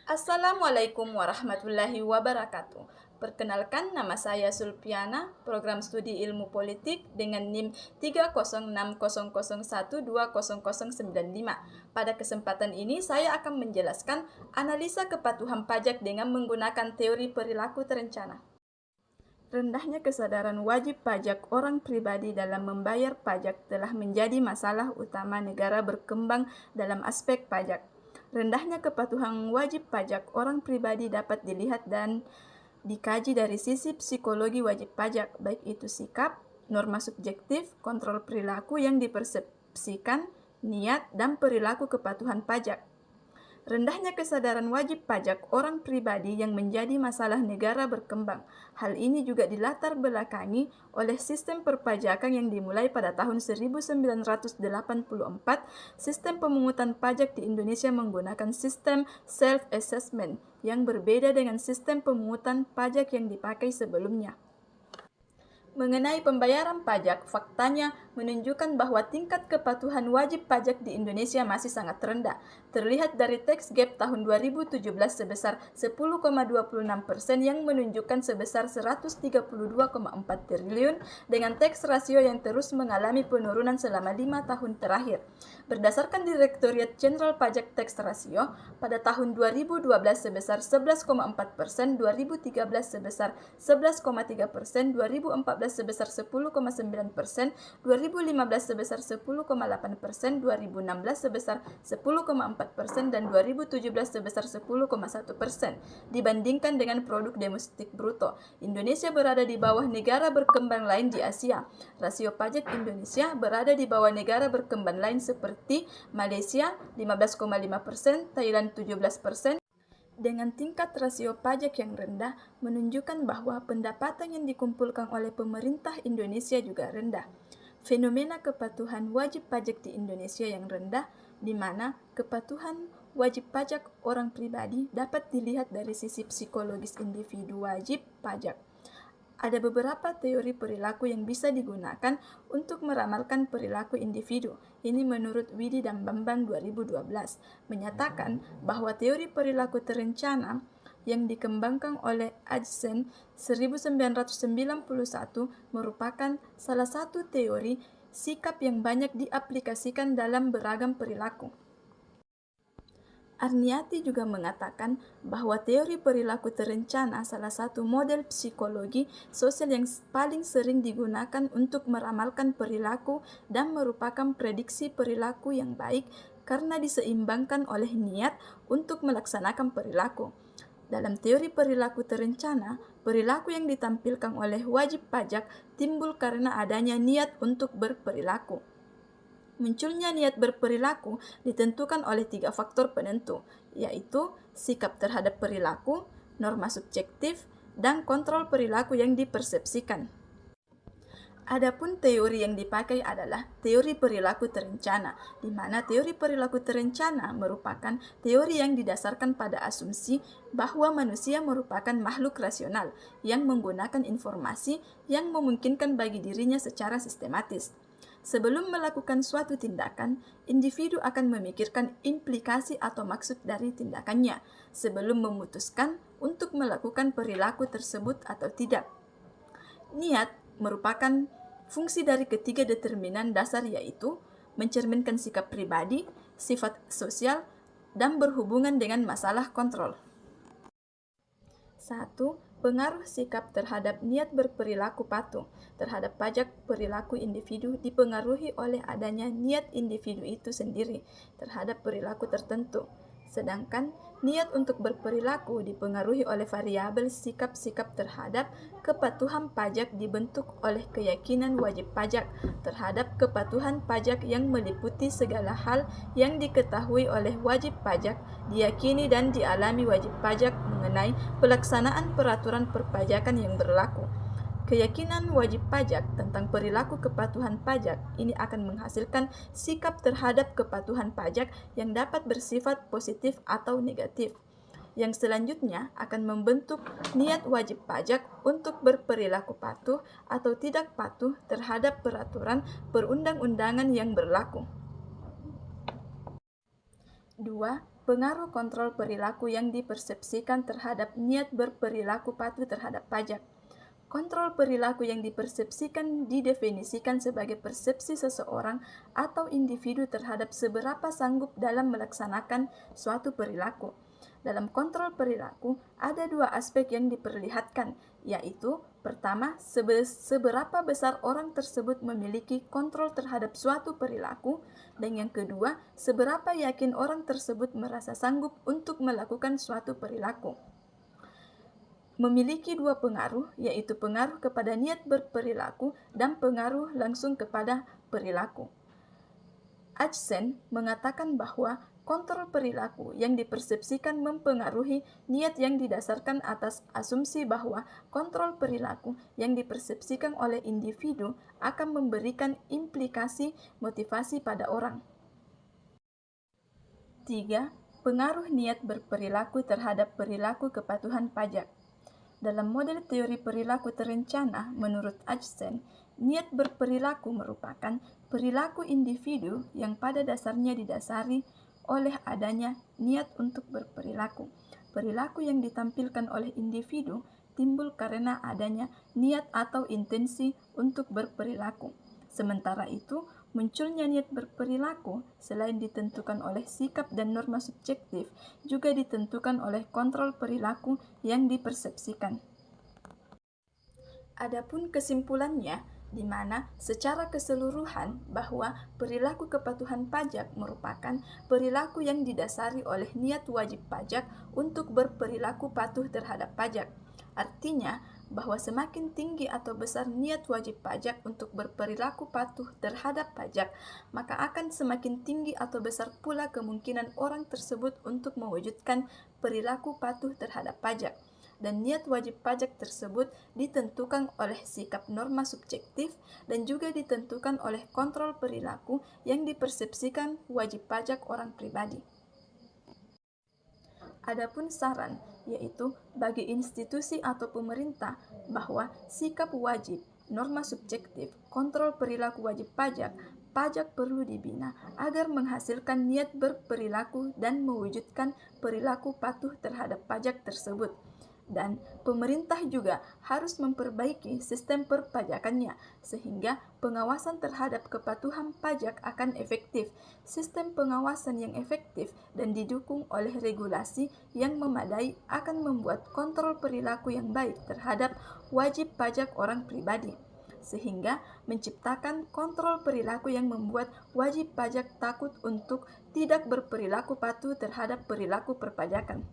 Assalamualaikum warahmatullahi wabarakatuh. Perkenalkan, nama saya Sulpiana, program studi ilmu politik dengan NIM 30600120095. Pada kesempatan ini saya akan menjelaskan analisa kepatuhan pajak dengan menggunakan teori perilaku terencana. Rendahnya kesadaran wajib pajak orang pribadi dalam membayar pajak telah menjadi masalah utama negara berkembang dalam aspek pajak. Rendahnya kepatuhan wajib pajak orang pribadi dapat dilihat dan dikaji dari sisi psikologi wajib pajak, baik itu sikap, norma subjektif, kontrol perilaku yang dipersepsikan, niat, dan perilaku kepatuhan pajak. Rendahnya kesadaran wajib pajak orang pribadi yang menjadi masalah negara berkembang. Hal ini juga dilatar belakangi oleh sistem perpajakan yang dimulai pada tahun 1984. Sistem pemungutan pajak di Indonesia menggunakan sistem self-assessment yang berbeda dengan sistem pemungutan pajak yang dipakai sebelumnya. Mengenai pembayaran pajak, faktanya menunjukkan bahwa tingkat kepatuhan wajib pajak di Indonesia masih sangat rendah. Terlihat dari tax gap tahun 2017 sebesar 10,26% yang menunjukkan sebesar 132,4 triliun dengan tax rasio yang terus mengalami penurunan selama 5 tahun terakhir. Berdasarkan Direktorat Jenderal Pajak Tax Ratio, pada tahun 2012 sebesar 11,4%, 2013 sebesar 11,3%, 2014 sebesar 10,9%, 2015 sebesar 10,8%, 2016 sebesar 10,4%, dan 2017 sebesar 10,1%. Dibandingkan dengan produk domestik bruto, Indonesia berada di bawah negara berkembang lain di Asia. Rasio pajak Indonesia berada di bawah negara berkembang lain seperti Malaysia 15,5%, Thailand 17%. Dengan tingkat rasio pajak yang rendah, menunjukkan bahwa pendapatan yang dikumpulkan oleh pemerintah Indonesia juga rendah. Fenomena kepatuhan wajib pajak di Indonesia yang rendah, di mana kepatuhan wajib pajak orang pribadi dapat dilihat dari sisi psikologis individu wajib pajak. Ada beberapa teori perilaku yang bisa digunakan untuk meramalkan perilaku individu. Ini menurut Widi dan Bambang 2012, menyatakan bahwa teori perilaku terencana yang dikembangkan oleh Ajzen 1991 merupakan salah satu teori sikap yang banyak diaplikasikan dalam beragam perilaku. Arniati juga mengatakan bahwa teori perilaku terencana salah satu model psikologi sosial yang paling sering digunakan untuk meramalkan perilaku dan merupakan prediksi perilaku yang baik karena diseimbangkan oleh niat untuk melaksanakan perilaku. Dalam teori perilaku terencana, perilaku yang ditampilkan oleh wajib pajak timbul karena adanya niat untuk berperilaku. Munculnya niat berperilaku ditentukan oleh 3 faktor penentu, yaitu sikap terhadap perilaku, norma subjektif, dan kontrol perilaku yang dipersepsikan. Adapun teori yang dipakai adalah teori perilaku terencana, di mana teori perilaku terencana merupakan teori yang didasarkan pada asumsi bahwa manusia merupakan makhluk rasional yang menggunakan informasi yang memungkinkan bagi dirinya secara sistematis. Sebelum melakukan suatu tindakan, individu akan memikirkan implikasi atau maksud dari tindakannya sebelum memutuskan untuk melakukan perilaku tersebut atau tidak. Niat merupakan fungsi dari ketiga determinan dasar, yaitu mencerminkan sikap pribadi, sifat sosial, dan berhubungan dengan masalah kontrol. 1. Pengaruh sikap terhadap niat berperilaku patuh terhadap pajak. Perilaku individu dipengaruhi oleh adanya niat individu itu sendiri terhadap perilaku tertentu, sedangkan niat untuk berperilaku dipengaruhi oleh variabel sikap-sikap terhadap kepatuhan pajak dibentuk oleh keyakinan wajib pajak terhadap kepatuhan pajak yang meliputi segala hal yang diketahui oleh wajib pajak, diyakini dan dialami wajib pajak mengenai pelaksanaan peraturan perpajakan yang berlaku. Keyakinan wajib pajak tentang perilaku kepatuhan pajak ini akan menghasilkan sikap terhadap kepatuhan pajak yang dapat bersifat positif atau negatif, yang selanjutnya akan membentuk niat wajib pajak untuk berperilaku patuh atau tidak patuh terhadap peraturan perundang-undangan yang berlaku. 2. pengaruh kontrol perilaku yang dipersepsikan terhadap niat berperilaku patuh terhadap pajak. Kontrol perilaku yang dipersepsikan didefinisikan sebagai persepsi seseorang atau individu terhadap seberapa sanggup dalam melaksanakan suatu perilaku. Dalam kontrol perilaku, ada dua aspek yang diperlihatkan, yaitu pertama, seberapa besar orang tersebut memiliki kontrol terhadap suatu perilaku, dan yang kedua, seberapa yakin orang tersebut merasa sanggup untuk melakukan suatu perilaku. Memiliki dua pengaruh, yaitu pengaruh kepada niat berperilaku dan pengaruh langsung kepada perilaku. Acheson mengatakan bahwa kontrol perilaku yang dipersepsikan mempengaruhi niat yang didasarkan atas asumsi bahwa kontrol perilaku yang dipersepsikan oleh individu akan memberikan implikasi motivasi pada orang. 3. Pengaruh niat berperilaku terhadap perilaku kepatuhan pajak. Dalam model teori perilaku terencana, menurut Acheson, niat berperilaku merupakan perilaku individu yang pada dasarnya didasari oleh adanya niat untuk berperilaku. Perilaku yang ditampilkan oleh individu timbul karena adanya niat atau intensi untuk berperilaku. Sementara itu, munculnya niat berperilaku selain ditentukan oleh sikap dan norma subjektif, juga ditentukan oleh kontrol perilaku yang dipersepsikan. Adapun kesimpulannya, di mana secara keseluruhan bahwa perilaku kepatuhan pajak merupakan perilaku yang didasari oleh niat wajib pajak untuk berperilaku patuh terhadap pajak. Artinya, bahwa semakin tinggi atau besar niat wajib pajak untuk berperilaku patuh terhadap pajak, maka akan semakin tinggi atau besar pula kemungkinan orang tersebut untuk mewujudkan perilaku patuh terhadap pajak. Dan niat wajib pajak tersebut ditentukan oleh sikap norma subjektif dan juga ditentukan oleh kontrol perilaku yang dipersepsikan wajib pajak orang pribadi. Adapun saran, yaitu bagi institusi atau pemerintah bahwa sikap wajib, norma subjektif, kontrol perilaku wajib pajak, pajak perlu dibina agar menghasilkan niat berperilaku dan mewujudkan perilaku patuh terhadap pajak tersebut. Dan pemerintah juga harus memperbaiki sistem perpajakannya sehingga pengawasan terhadap kepatuhan pajak akan efektif. Sistem pengawasan yang efektif dan didukung oleh regulasi yang memadai akan membuat kontrol perilaku yang baik terhadap wajib pajak orang pribadi, sehingga menciptakan kontrol perilaku yang membuat wajib pajak takut untuk tidak berperilaku patuh terhadap perilaku perpajakan.